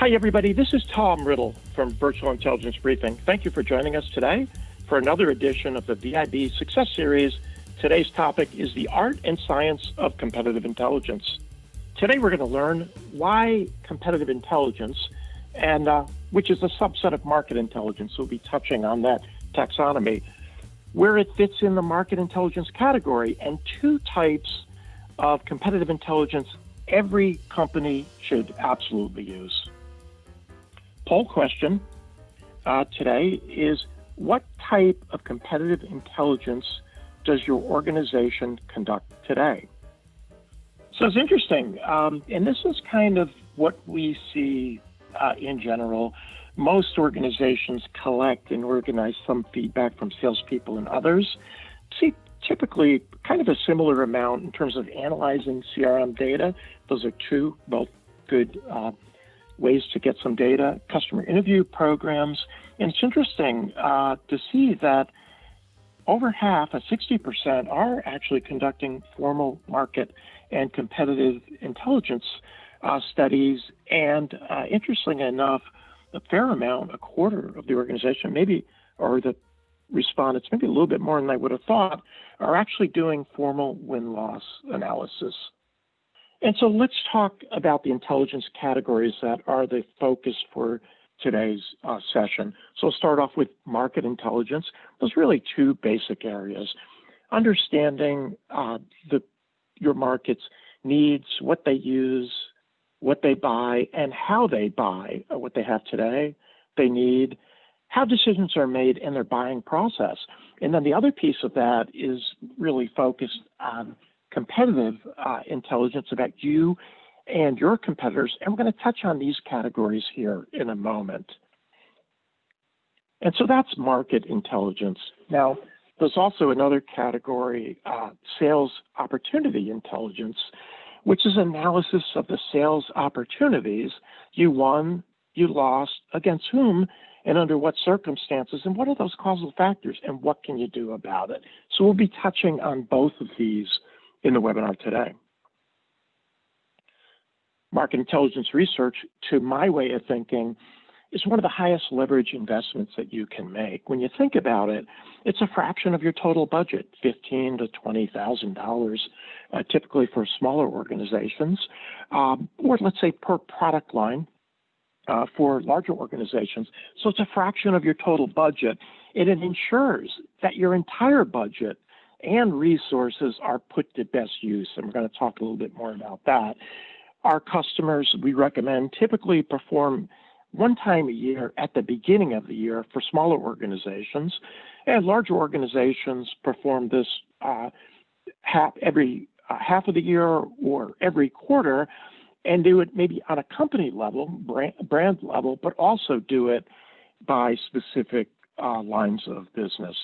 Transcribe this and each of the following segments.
Hi, everybody. This is Tom Riddle from Virtual Intelligence Briefing. Thank you for joining us today for another edition of the VIB Success Series. Today's topic is the art and science of competitive intelligence. Today, we're going to learn why competitive intelligence, and which is a subset of market intelligence. We'll be touching on that taxonomy, where it fits in the market intelligence category, and two types of competitive intelligence every company should absolutely use. Poll question today is, what type of competitive intelligence does your organization conduct today? So it's interesting, and this is kind of what we see in general. Most organizations collect and organize some feedback from salespeople and others. See, typically kind of a similar amount in terms of analyzing CRM data. Those are two both good ways to get some data. Customer interview programs. And it's interesting to see that over half, 60%, are actually conducting formal market and competitive intelligence studies. And interestingly enough, a fair amount, a quarter of the organization, maybe, or the respondents, maybe a little bit more than I would have thought, are actually doing formal win-loss analysis. And so let's talk about the intelligence categories that are the focus for today's session. So we'll start off with market intelligence. There's really two basic areas: understanding your market's needs, what they use, what they buy, and how they buy what they have today, they need, how decisions are made in their buying process. And then the other piece of that is really focused on competitive intelligence about you and your competitors. And we're going to touch on these categories here in a moment. And so that's market intelligence. Now, there's also another category, sales opportunity intelligence, which is analysis of the sales opportunities you won, you lost, against whom, and under what circumstances, and what are those causal factors, and what can you do about it? So we'll be touching on both of these in the webinar today. Market intelligence research, to my way of thinking, is one of the highest leverage investments that you can make. When you think about it, it's a fraction of your total budget, $15,000 to $20,000, typically for smaller organizations, or let's say per product line for larger organizations. So it's a fraction of your total budget, and it ensures that your entire budget and resources are put to best use. And we're going to talk a little bit more about that. Our customers, we recommend, typically perform one time a year at the beginning of the year for smaller organizations, and larger organizations perform this every half of the year or every quarter, and do it maybe on a company level, brand level, but also do it by specific lines of business.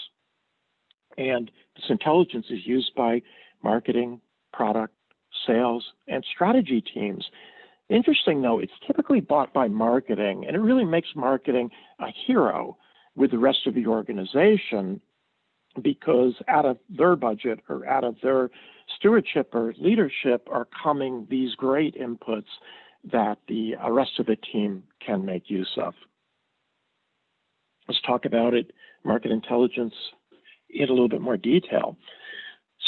And this intelligence is used by marketing, product, sales, and strategy teams. Interesting, though, it's typically bought by marketing, and it really makes marketing a hero with the rest of the organization, because out of their budget or out of their stewardship or leadership are coming these great inputs that the rest of the team can make use of. Let's talk about it, market intelligence, in a little bit more detail.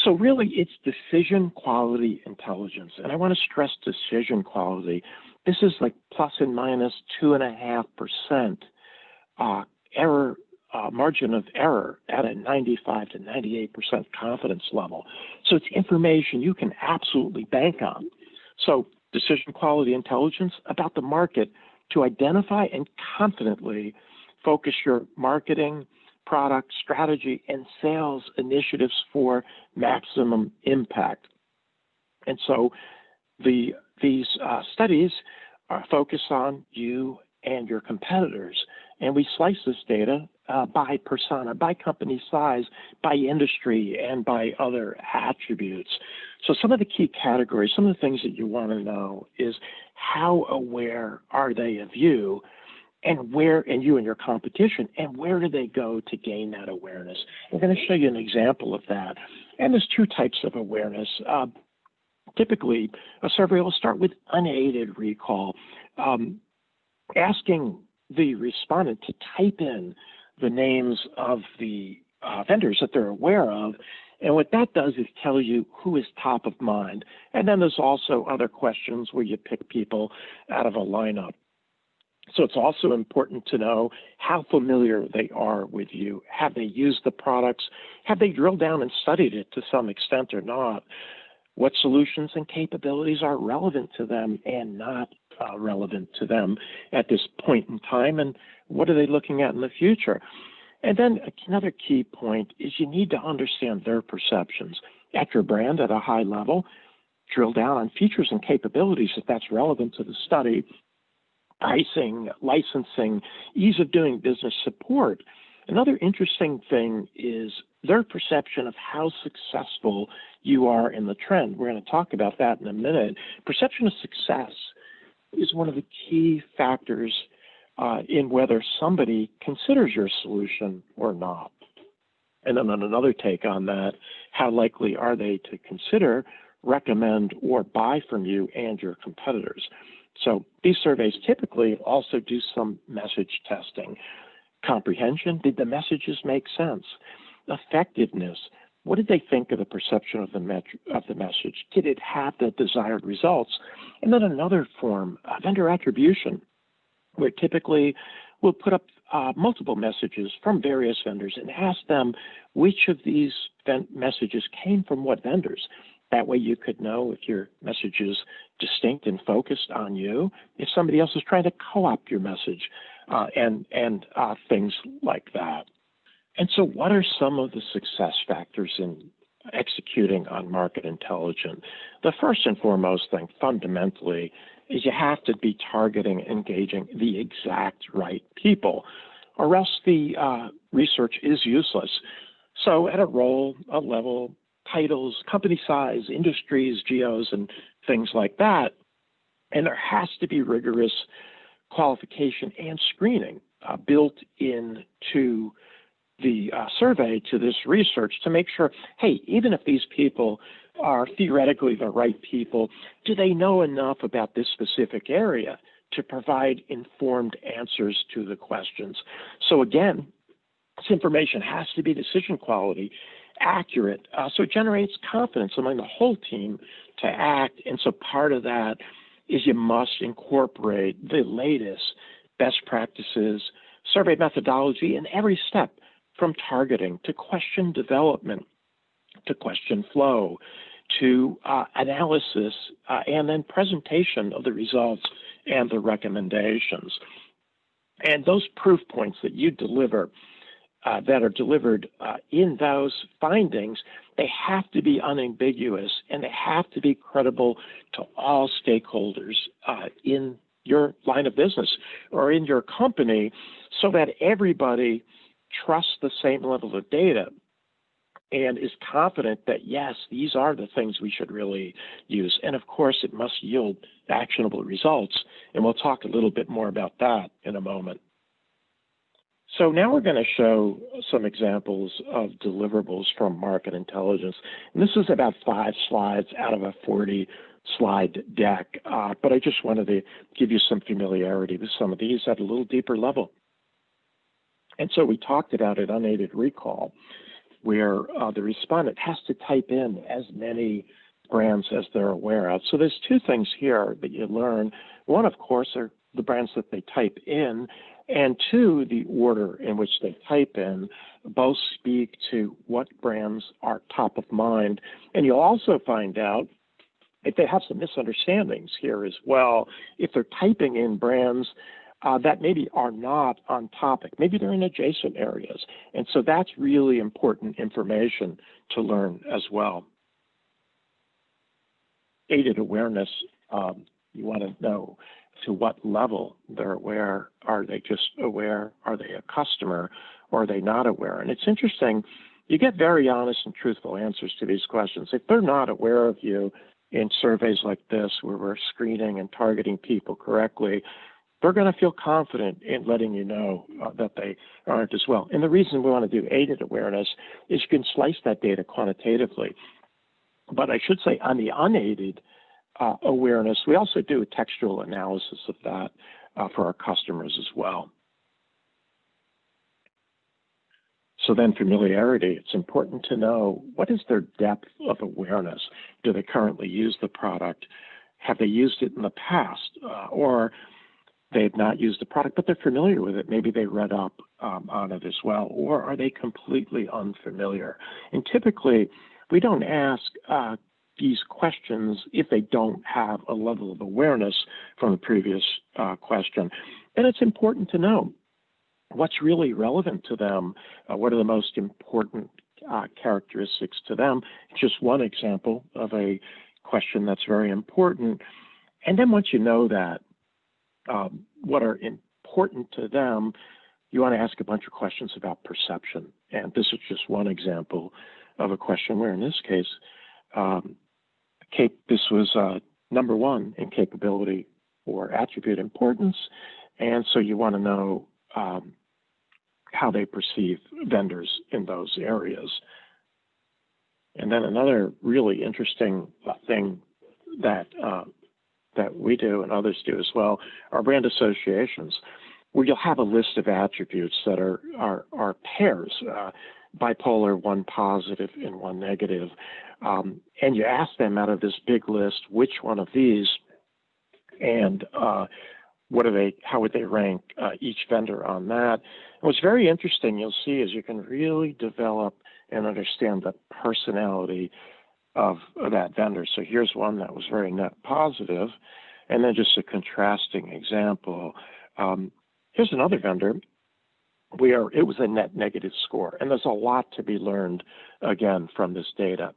So really, it's decision quality intelligence. And I want to stress decision quality. This is like plus and minus 2.5% error, margin of error at a 95 to 98% confidence level. So it's information you can absolutely bank on. So decision quality intelligence about the market to identify and confidently focus your marketing, product, strategy, and sales initiatives for maximum impact. And so these studies are focused on you and your competitors. And we slice this data by persona, by company size, by industry, and by other attributes. So some of the key categories, some of the things that you want to know is how aware are they of you, and where, and you and your competition, and where do they go to gain that awareness? We're going to show you an example of that. And there's two types of awareness. Typically, a survey will start with unaided recall. asking the respondent to type in the names of the vendors that they're aware of. And what that does is tell you who is top of mind. And then there's also other questions where you pick people out of a lineup. So it's also important to know how familiar they are with you. Have they used the products? Have they drilled down and studied it to some extent or not? What solutions and capabilities are relevant to them and not relevant to them at this point in time? And what are they looking at in the future? And then another key point is you need to understand their perceptions at your brand at a high level. Drill down on features and capabilities if that's relevant to the study. Pricing, licensing, ease of doing business, support. Another interesting thing is their perception of how successful you are in the trend. We're going to talk about that in a minute. Perception of success is one of the key factors in whether somebody considers your solution or not. And then on another take on that, how likely are they to consider, recommend, or buy from you and your competitors? So these surveys typically also do some message testing. Comprehension, did the messages make sense? Effectiveness, what did they think of the perception of the message? Did it have the desired results? And then another form, vendor attribution, where typically we'll put up multiple messages from various vendors and ask them which of these messages came from what vendors. That way you could know if your message is distinct and focused on you, if somebody else is trying to co-opt your message, and things like that. And so what are some of the success factors in executing on market intelligence? The first and foremost thing, fundamentally, is you have to be targeting, engaging the exact right people, or else the research is useless. So at a role, a level, titles, company size, industries, geos, and things like that. And there has to be rigorous qualification and screening built into the survey, to this research, to make sure, hey, even if these people are theoretically the right people, do they know enough about this specific area to provide informed answers to the questions? So again, this information has to be decision quality, accurate, so it generates confidence among the whole team to act. And so part of that is you must incorporate the latest best practices, survey methodology in every step, from targeting to question development, to question flow, to analysis, and then presentation of the results and the recommendations. And those proof points that you deliver, that are delivered in those findings, they have to be unambiguous and they have to be credible to all stakeholders in your line of business or in your company, so that everybody trusts the same level of data and is confident that, yes, these are the things we should really use. And of course, it must yield actionable results. And we'll talk a little bit more about that in a moment. So now we're going to show some examples of deliverables from market intelligence. And this is about 5 slides out of a 40-slide deck, but I just wanted to give you some familiarity with some of these at a little deeper level. And so we talked about an unaided recall, where the respondent has to type in as many brands as they're aware of. So there's 2 things here that you learn. One, of course, are the brands that they type in, and 2, the order in which they type in. Both speak to what brands are top of mind. And you'll also find out if they have some misunderstandings here as well. If they're typing in brands that maybe are not on topic, maybe they're in adjacent areas. And so that's really important information to learn as well. Aided awareness, you want to know to what level they're aware. Are they just aware? Are they a customer? Or are they not aware? And it's interesting, you get very honest and truthful answers to these questions. If they're not aware of you in surveys like this, where we're screening and targeting people correctly, they're going to feel confident in letting you know that they aren't as well. And the reason we want to do aided awareness is you can slice that data quantitatively. But I should say on the unaided awareness, we also do a textual analysis of that for our customers as well. So then familiarity, it's important to know what is their depth of awareness. Do they currently use the product? Have they used it in the past? Or they've not used the product, but they're familiar with it. Maybe they read up on it as well. Or are they completely unfamiliar? And typically, we don't ask these questions if they don't have a level of awareness from the previous question. And it's important to know what's really relevant to them, what are the most important characteristics to them. Just one example of a question that's very important. And then once you know that, what are important to them, you want to ask a bunch of questions about perception. And this is just one example of a question where in this case, this was number one in capability or attribute importance. And so you want to know how they perceive vendors in those areas. And then another really interesting thing that we do and others do as well are brand associations, where you'll have a list of attributes that are pairs, bipolar, one positive and one negative. And you ask them out of this big list, which one of these, and what are they? How would they rank each vendor on that? And what's very interesting, you'll see, is you can really develop and understand the personality of that vendor. So here's one that was very net positive, and then just a contrasting example. Here's another vendor where it was a net negative score, and there's a lot to be learned again from this data.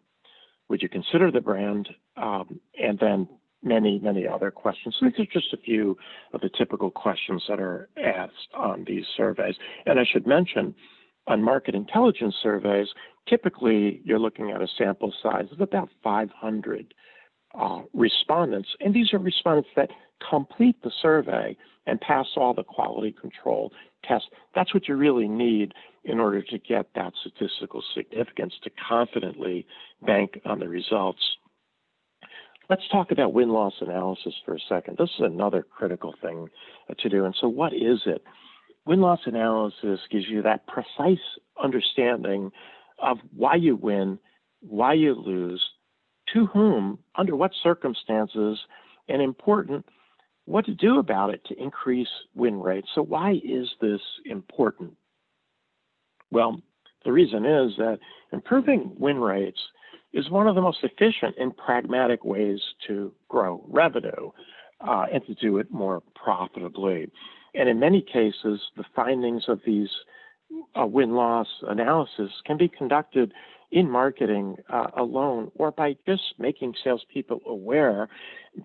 Would you consider the brand? And then many other questions. So these are just a few of the typical questions that are asked on these surveys. And I should mention, on market intelligence surveys, typically you're looking at a sample size of about 500 respondents. And these are respondents that complete the survey and pass all the quality control tests. That's what you really need in order to get that statistical significance to confidently bank on the results. Let's talk about win-loss analysis for a second. This is another critical thing to do. And so what is it? Win-loss analysis gives you that precise understanding of why you win, why you lose, to whom, under what circumstances, and important, what to do about it to increase win rates. So why is this important? Well, the reason is that improving win rates is one of the most efficient and pragmatic ways to grow revenue and to do it more profitably. And in many cases, the findings of these win-loss analysis can be conducted in marketing alone, or by just making salespeople aware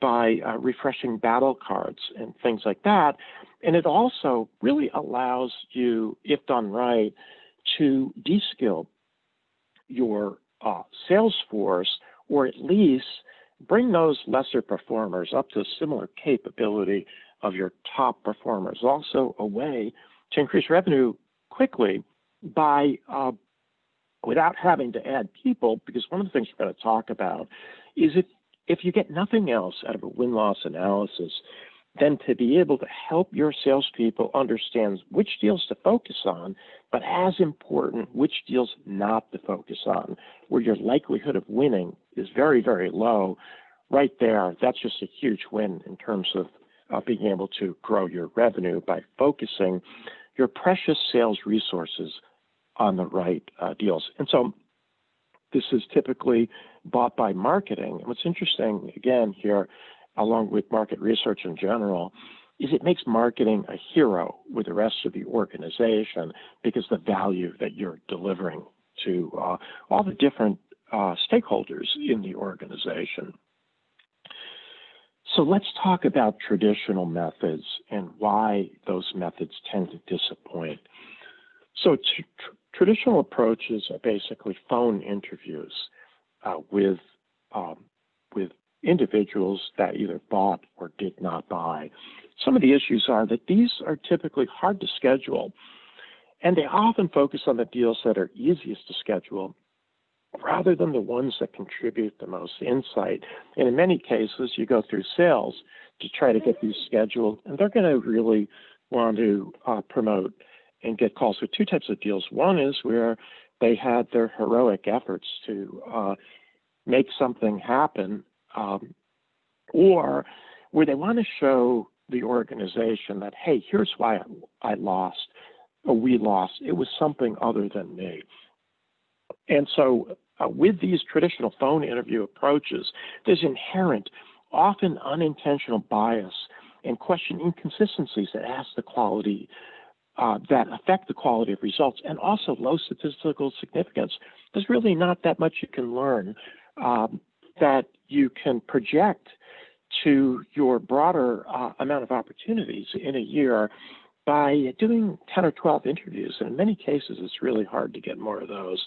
by refreshing battle cards and things like that. And it also really allows you, if done right, to de-skill your sales force, or at least bring those lesser performers up to a similar capability of your top performers. Also a way to increase revenue quickly by without having to add people, because one of the things we're going to talk about is if you get nothing else out of a win-loss analysis, then to be able to help your salespeople understand which deals to focus on, but as important, which deals not to focus on, where your likelihood of winning is very, very low. Right there, that's just a huge win in terms of being able to grow your revenue by focusing your precious sales resources on the right deals. And so this is typically bought by marketing. And what's interesting, again, here, along with market research in general, is it makes marketing a hero with the rest of the organization, because the value that you're delivering to all the different stakeholders in the organization. So let's talk about traditional methods and why those methods tend to disappoint. So traditional approaches are basically phone interviews with individuals that either bought or did not buy. Some of the issues are that these are typically hard to schedule, and they often focus on the deals that are easiest to schedule rather than the ones that contribute the most insight. And in many cases, you go through sales to try to get these scheduled, and they're going to really want to promote and get calls for two types of deals. One is where they had their heroic efforts to make something happen, or where they want to show the organization that, hey, here's why I lost, or we lost. It was something other than me. And so with these traditional phone interview approaches, there's inherent, often unintentional bias and question inconsistencies that ask the quality, that affect the quality of results, and also low statistical significance. There's really not that much you can learn that you can project to your broader amount of opportunities in a year by doing 10 or 12 interviews. And in many cases, it's really hard to get more of those.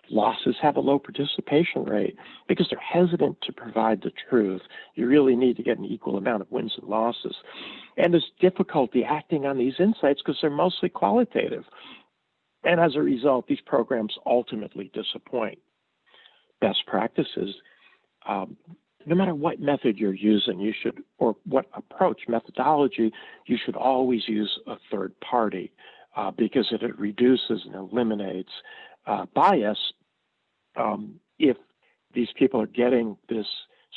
Losses have a low participation rate because they're hesitant to provide the truth. You really need to get an equal amount of wins and losses. And there's difficulty acting on these insights because they're mostly qualitative. And as a result, these programs ultimately disappoint. Best practices, no matter what method you're using, you should, or what approach, methodology, you should always use a third party because it reduces and eliminates bias if these people are getting this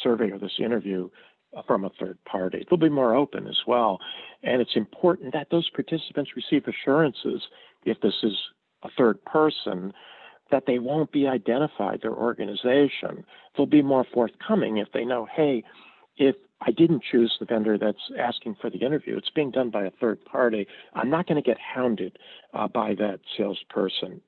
survey or this interview from a third party. They'll be more open as well. And it's important that those participants receive assurances, if this is a third person, that they won't be identified, their organization. They'll be more forthcoming if they know, hey, if I didn't choose the vendor that's asking for the interview, it's being done by a third party, I'm not going to get hounded by that salesperson.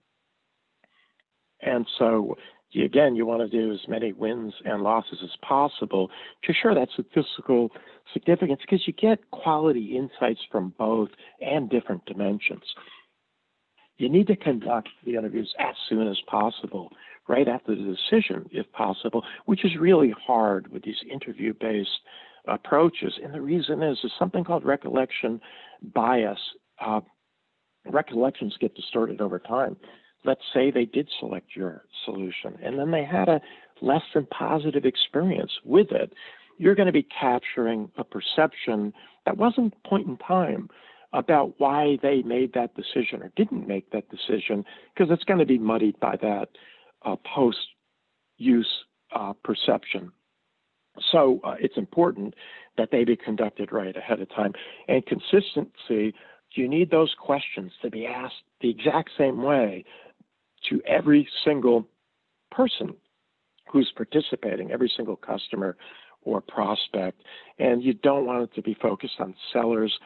And so, again, you want to do as many wins and losses as possible to assure that statistical significance, because you get quality insights from both and different dimensions. You need to conduct the interviews as soon as possible, right after the decision, if possible, which is really hard with these interview-based approaches. And the reason is something called recollection bias. Recollections get distorted over time. Let's say they did select your solution, and then they had a less than positive experience with it. You're going to be capturing a perception that wasn't point in time about why they made that decision or didn't make that decision, because it's going to be muddied by that post-use perception. So it's important that they be conducted right ahead of time. And consistency, you need those questions to be asked the exact same way to every single person who's participating, every single customer or prospect. And you don't want it to be focused on sellers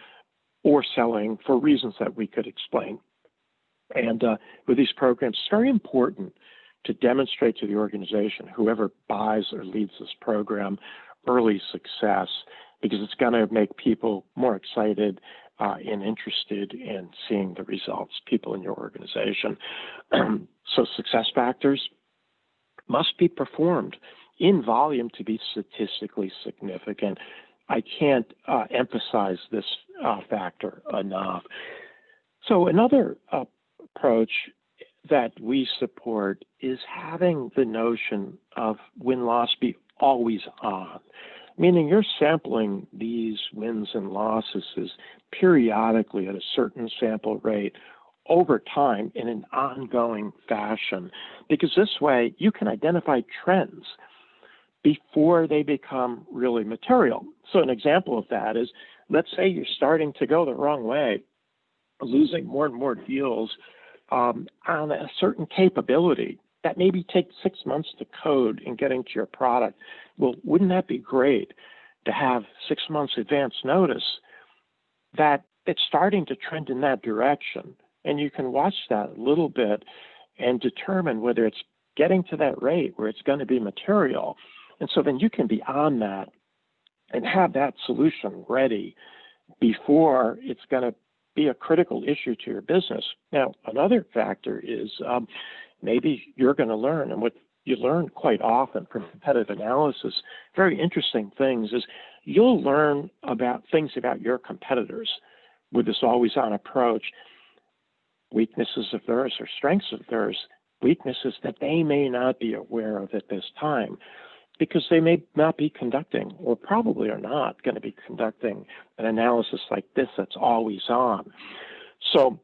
or selling for reasons that we could explain. And with these programs, it's very important to demonstrate to the organization, whoever buys or leads this program, early success, because it's going to make people more excited and interested in seeing the results, people in your organization. So success factors must be performed in volume to be statistically significant. I can't emphasize this factor enough. So another approach that we support is having the notion of win-loss be always on, meaning you're sampling these wins and losses periodically at a certain sample rate over time in an ongoing fashion, because this way you can identify trends before they become really material. So an example of that is, let's say you're starting to go the wrong way, losing more and more deals on a certain capability that maybe takes 6 months to code and get into your product. Well, wouldn't that be great to have 6 months advance notice that it's starting to trend in that direction? And you can watch that a little bit and determine whether it's getting to that rate where it's going to be material. And so then you can be on that and have that solution ready before it's going to be a critical issue to your business. Now, another factor is maybe you're going to learn, and what you learn quite often from competitive analysis, very interesting things, is you'll learn about things about your competitors with this always-on approach, weaknesses of theirs or strengths of theirs weaknesses that they may not be aware of at this time, because they may not be conducting, or probably are not going to be conducting, an analysis like this that's always on. So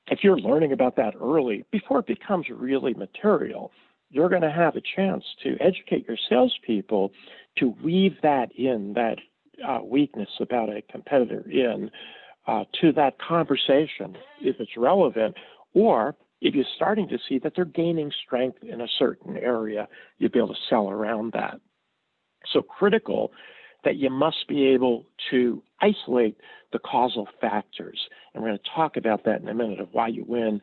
if you're learning about that early, before it becomes really material, you're going to have a chance to educate your salespeople to weave that in, that weakness about a competitor in, to that conversation if it's relevant, or if you're starting to see that they're gaining strength in a certain area, you'll be able to sell around that. So critical that you must be able to isolate the causal factors. And we're going to talk about that in a minute, of why you win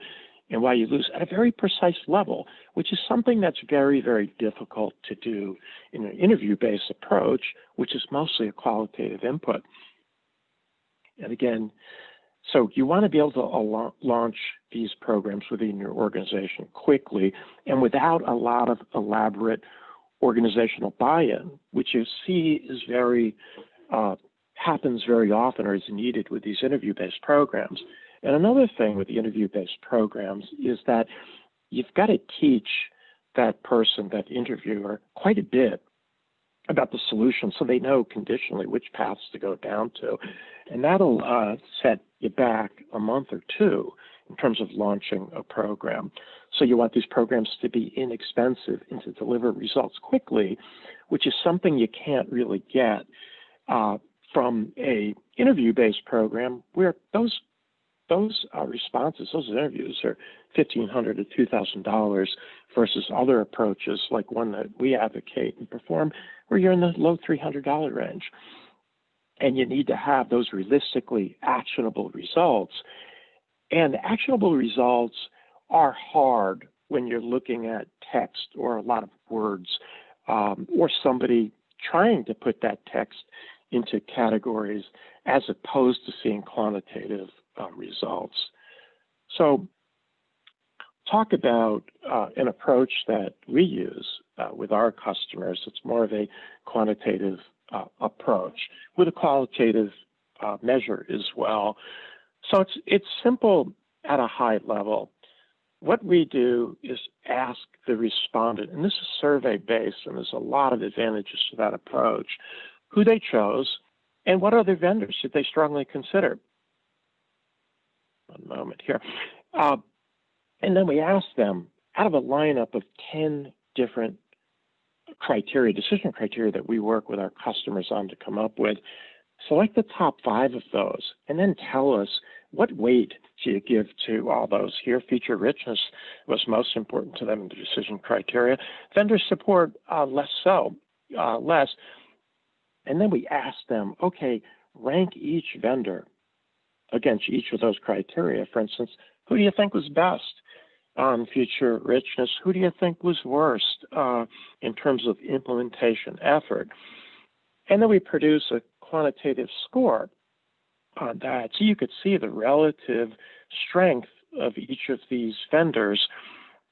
and why you lose at a very precise level, which is something that's very, very difficult to do in an interview-based approach, which is mostly a qualitative input. And again, so you want to be able to launch these programs within your organization quickly and without a lot of elaborate organizational buy-in, which you see is very happens very often, or is needed with these interview-based programs. And another thing with the interview-based programs is that you've got to teach that person, that interviewer, quite a bit about the solution, so they know conditionally which paths to go down to. And that'll set you back a month or two in terms of launching a program. So you want these programs to be inexpensive and to deliver results quickly, which is something you can't really get from a interview-based program, where those responses, those interviews, are $1,500 to $2,000 versus other approaches like one that we advocate and perform, where you're in the low $300 range. And you need to have those realistically actionable results. And actionable results are hard when you're looking at text or a lot of words, or somebody trying to put that text into categories as opposed to seeing quantitative results. So talk about an approach that we use with our customers. It's more of a quantitative approach with a qualitative measure as well. So it's simple at a high level. What we do is ask the respondent, and this is survey-based, and there's a lot of advantages to that approach, who they chose and what other vendors should they strongly consider. One moment here. And then we ask them, out of a lineup of 10 different criteria, decision criteria that we work with our customers on to come up with, select the top 5 of those, and then tell us what weight do you give to all those. Here, feature richness was most important to them in the decision criteria. Vendor support, less. And then we ask them, okay, rank each vendor against each of those criteria. For instance, who do you think was best on feature richness? Who do you think was worst in terms of implementation effort? And then we produce a quantitative score on that, so you could see the relative strength of each of these vendors.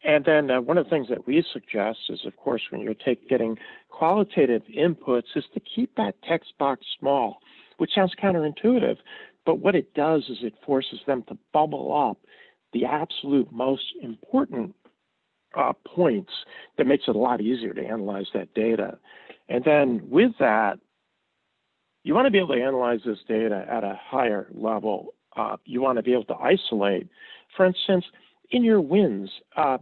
And then one of the things that we suggest is, of course, when you're getting qualitative inputs, is to keep that text box small, which sounds counterintuitive, but what it does is it forces them to bubble up the absolute most important points that makes it a lot easier to analyze that data. And then with that, you want to be able to analyze this data at a higher level. You want to be able to isolate, for instance, in your wins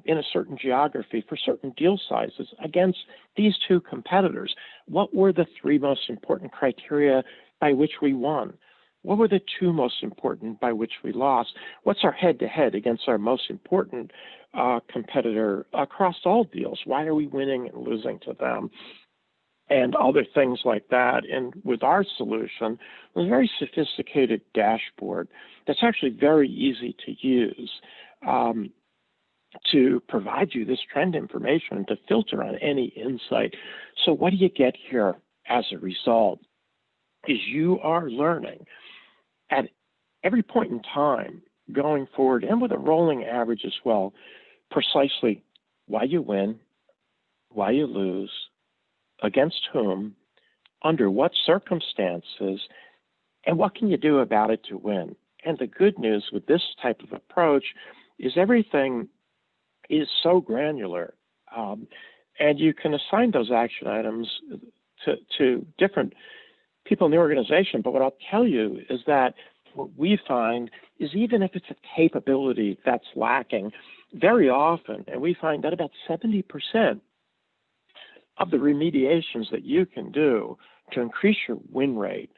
in a certain geography for certain deal sizes against these 2 competitors, what were the 3 most important criteria by which we won? What were the 2 most important by which we lost? What's our head-to-head against our most important competitor across all deals? Why are we winning and losing to them? And other things like that. And with our solution, a very sophisticated dashboard that's actually very easy to use to provide you this trend information to filter on any insight. So what do you get here as a result is you are learning at every point in time going forward, and with a rolling average as well, precisely why you win, why you lose, against whom, under what circumstances, and what can you do about it to win. And the good news with this type of approach is everything is so granular. And you can assign those action items to different people in the organization. But what I'll tell you is that what we find is even if it's a capability that's lacking, very often, and we find that about 70% of the remediations that you can do to increase your win rate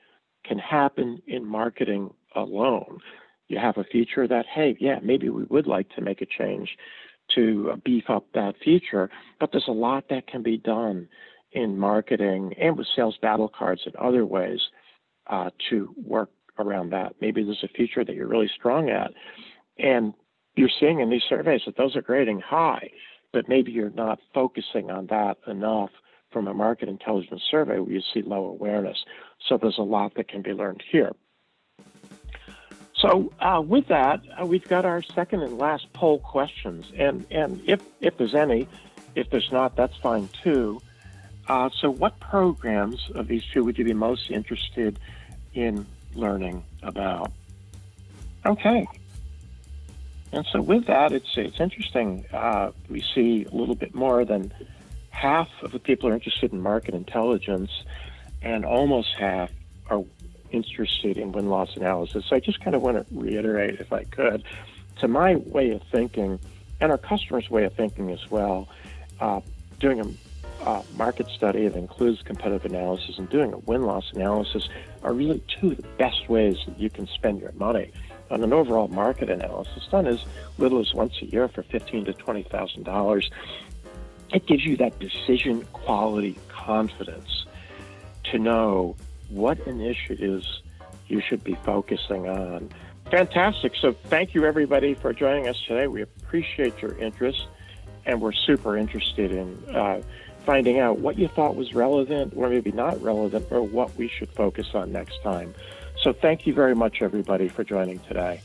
can happen in marketing alone. You have a feature that, hey, yeah, maybe we would like to make a change to beef up that feature, but there's a lot that can be done in marketing and with sales battle cards and other ways to work around that. Maybe there's a feature that you're really strong at, and you're seeing in these surveys that those are grading high, but maybe you're not focusing on that enough from a market intelligence survey where you see low awareness. So there's a lot that can be learned here. So with that, we've got our second and last poll questions. And if there's any, if there's not, that's fine too. So what programs of these two would you be most interested in learning about? Okay. And so with that, it's interesting. We see a little bit more than half of the people are interested in market intelligence, and almost half are interested in win-loss analysis. So I just kind of want to reiterate, if I could, to my way of thinking and our customers' way of thinking as well, doing a market study that includes competitive analysis and doing a win-loss analysis are really two of the best ways that you can spend your money on an overall market analysis done as little as once a year for $15,000 to $20,000. It gives you that decision quality confidence to know what initiatives you should be focusing on. Fantastic. So thank you, everybody, for joining us today. We appreciate your interest, and we're super interested in finding out what you thought was relevant or maybe not relevant, or what we should focus on next time. So thank you very much, everybody, for joining today.